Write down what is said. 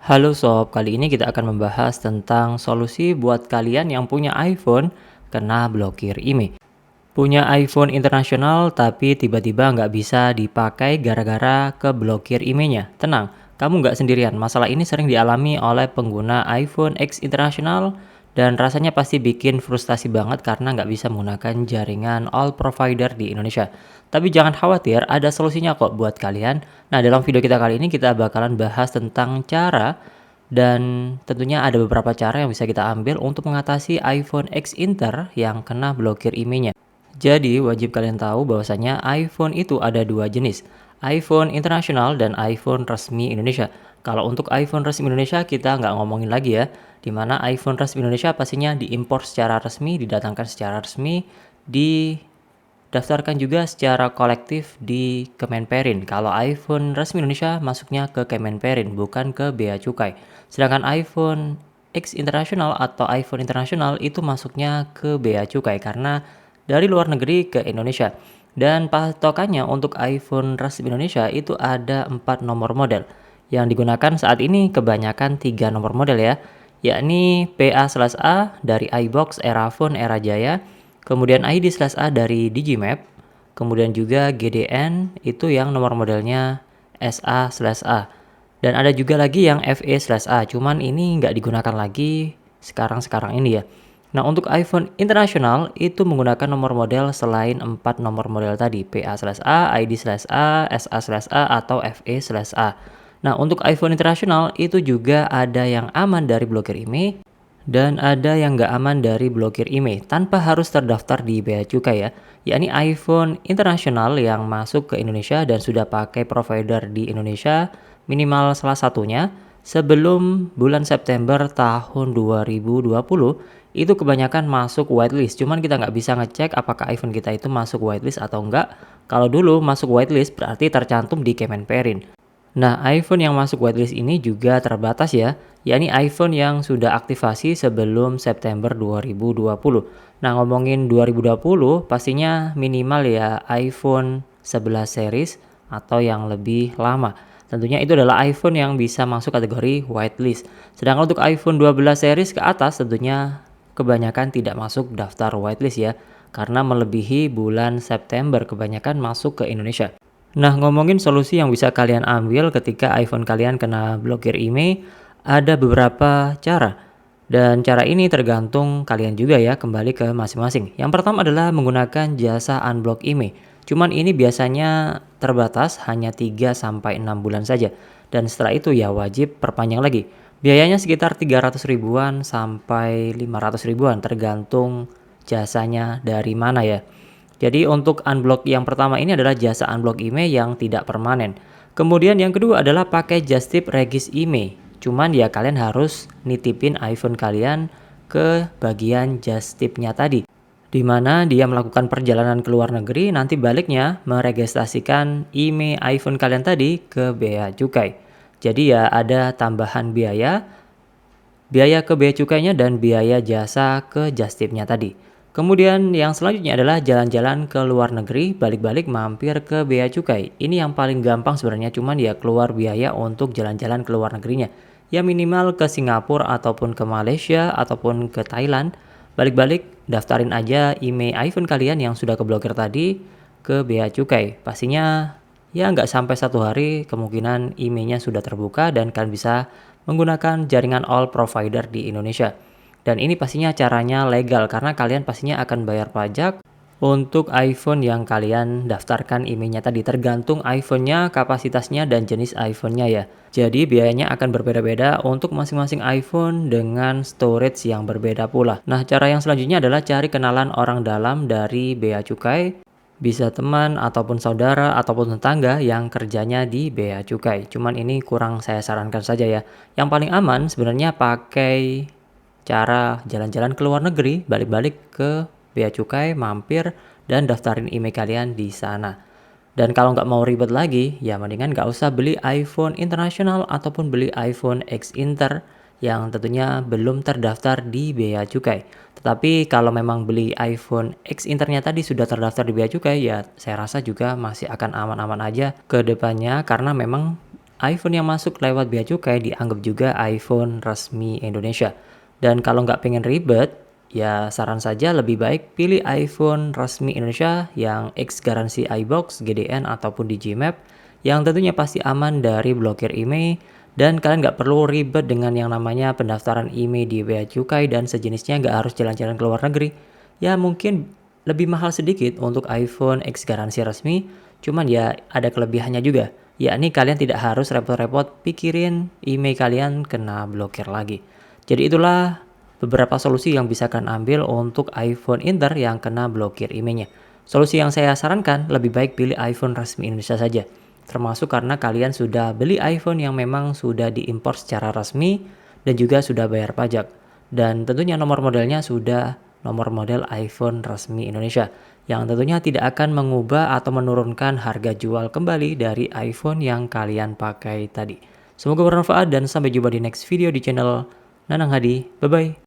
Halo sob, kali ini kita akan membahas tentang solusi buat kalian yang punya iPhone kena blokir IMEI. Punya iPhone internasional tapi tiba-tiba nggak bisa dipakai gara-gara keblokir IMEI-nya. Tenang, kamu nggak sendirian. Masalah ini sering dialami oleh pengguna iPhone X internasional dan rasanya pasti bikin frustasi banget karena nggak bisa menggunakan jaringan all provider di Indonesia. Tapi jangan khawatir, ada solusinya kok buat kalian. Nah, dalam video kita kali ini kita bakalan bahas tentang cara dan tentunya ada beberapa cara yang bisa kita ambil untuk mengatasi iPhone X Inter yang kena blokir IMEI-nya. Jadi wajib kalian tahu bahwasanya iPhone itu ada dua jenis, iPhone internasional dan iPhone resmi Indonesia. Kalau untuk iPhone resmi Indonesia kita nggak ngomongin lagi ya, dimana iPhone resmi Indonesia pastinya diimpor secara resmi, didatangkan secara resmi, didaftarkan juga secara kolektif di Kemenperin. Kalau iPhone resmi Indonesia masuknya ke Kemenperin, bukan ke Bea Cukai. Sedangkan iPhone X internasional atau iPhone internasional itu masuknya ke Bea Cukai karena dari luar negeri ke Indonesia. Dan patokannya untuk iPhone resmi Indonesia itu ada 4 nomor model. Yang digunakan saat ini kebanyakan 3 nomor model ya, yakni PA/A dari iBox, Erafone, Era Jaya, kemudian ID/A dari Digimap, kemudian juga GDN itu yang nomor modelnya SA/A. Dan ada juga lagi yang FE/A, cuman ini nggak digunakan lagi sekarang ini ya. Nah, untuk iPhone internasional itu menggunakan nomor model selain 4 nomor model tadi, PA/A, ID/A, SA/A, atau FE/A. Nah, untuk iPhone internasional itu juga ada yang aman dari blokir IMEI dan ada yang nggak aman dari blokir IMEI tanpa harus terdaftar di Bea Cukai ya, yakni iPhone internasional yang masuk ke Indonesia dan sudah pakai provider di Indonesia minimal salah satunya sebelum bulan September tahun 2020 itu kebanyakan masuk whitelist. Cuman kita nggak bisa ngecek apakah iPhone kita itu masuk whitelist atau enggak. Kalau dulu masuk whitelist berarti tercantum di Kemenperin. Nah, iPhone yang masuk whitelist ini juga terbatas ya, yakni iPhone yang sudah aktivasi sebelum September 2020. Nah, ngomongin 2020, pastinya minimal ya iPhone 11 series atau yang lebih lama. Tentunya itu adalah iPhone yang bisa masuk kategori whitelist. Sedangkan untuk iPhone 12 series ke atas tentunya kebanyakan tidak masuk daftar whitelist ya, karena melebihi bulan September kebanyakan masuk ke Indonesia. Nah, ngomongin solusi yang bisa kalian ambil ketika iPhone kalian kena blokir IMEI, ada beberapa cara. Dan cara ini tergantung kalian juga ya, kembali ke masing-masing. Yang pertama adalah menggunakan jasa unblock IMEI. Cuman ini biasanya terbatas hanya 3-6 bulan saja. Dan setelah itu ya wajib perpanjang lagi. Biayanya sekitar 300 ribuan sampai 500 ribuan tergantung jasanya dari mana ya. Jadi untuk unblock yang pertama ini adalah jasa unblock IMEI yang tidak permanen. Kemudian yang kedua adalah pakai just tip regis IMEI. Cuman ya kalian harus nitipin iPhone kalian ke bagian just tipnya tadi, di mana dia melakukan perjalanan ke luar negeri, nanti baliknya meregistrasikan IMEI iPhone kalian tadi ke Bea Cukai. Jadi ya ada tambahan biaya ke Bea Cukainya dan biaya jasa ke just tipnya tadi. Kemudian yang selanjutnya adalah jalan-jalan ke luar negeri, balik-balik mampir ke Bea Cukai. Ini yang paling gampang sebenarnya, cuman ya keluar biaya untuk jalan-jalan ke luar negerinya. Ya minimal ke Singapura ataupun ke Malaysia ataupun ke Thailand. Balik-balik daftarin aja IMEI iPhone kalian yang sudah keblokir tadi ke Bea Cukai. Pastinya ya nggak sampai 1 hari kemungkinan IMEI-nya sudah terbuka dan kalian bisa menggunakan jaringan all provider di Indonesia. Dan ini pastinya caranya legal karena kalian pastinya akan bayar pajak untuk iPhone yang kalian daftarkan IMEI-nya tadi. Tergantung iPhone-nya, kapasitasnya, dan jenis iPhone-nya ya. Jadi biayanya akan berbeda-beda untuk masing-masing iPhone dengan storage yang berbeda pula. Nah, cara yang selanjutnya adalah cari kenalan orang dalam dari Bea Cukai. Bisa teman ataupun saudara ataupun tetangga yang kerjanya di Bea Cukai. Cuman ini kurang saya sarankan saja ya. Yang paling aman sebenarnya pakai cara jalan-jalan ke luar negeri, balik-balik ke Bea Cukai, mampir, dan daftarin IMEI kalian di sana. Dan kalau nggak mau ribet lagi, ya mendingan nggak usah beli iPhone internasional ataupun beli iPhone X Inter yang tentunya belum terdaftar di Bea Cukai. Tetapi kalau memang beli iPhone X Internya tadi sudah terdaftar di Bea Cukai, ya saya rasa juga masih akan aman-aman aja ke depannya karena memang iPhone yang masuk lewat bea cukai dianggap juga iPhone resmi Indonesia. Dan kalau nggak pengen ribet, ya saran saja lebih baik pilih iPhone resmi Indonesia yang X garansi iBox, GDN, ataupun Digimap, yang tentunya pasti aman dari blokir IMEI, dan kalian nggak perlu ribet dengan yang namanya pendaftaran IMEI di bea cukai dan sejenisnya, nggak harus jalan-jalan ke luar negeri. Ya mungkin lebih mahal sedikit untuk iPhone X garansi resmi, cuman ya ada kelebihannya juga, yakni kalian tidak harus repot-repot pikirin email kalian kena blokir lagi. Jadi itulah beberapa solusi yang bisa kalian ambil untuk iPhone Inter yang kena blokir emailnya. Solusi yang saya sarankan lebih baik pilih iPhone resmi Indonesia saja. Termasuk karena kalian sudah beli iPhone yang memang sudah diimpor secara resmi dan juga sudah bayar pajak. Dan tentunya nomor modelnya sudah nomor model iPhone resmi Indonesia, yang tentunya tidak akan mengubah atau menurunkan harga jual kembali dari iPhone yang kalian pakai tadi. Semoga bermanfaat dan sampai jumpa di next video di channel Nanang Hadi. Bye-bye.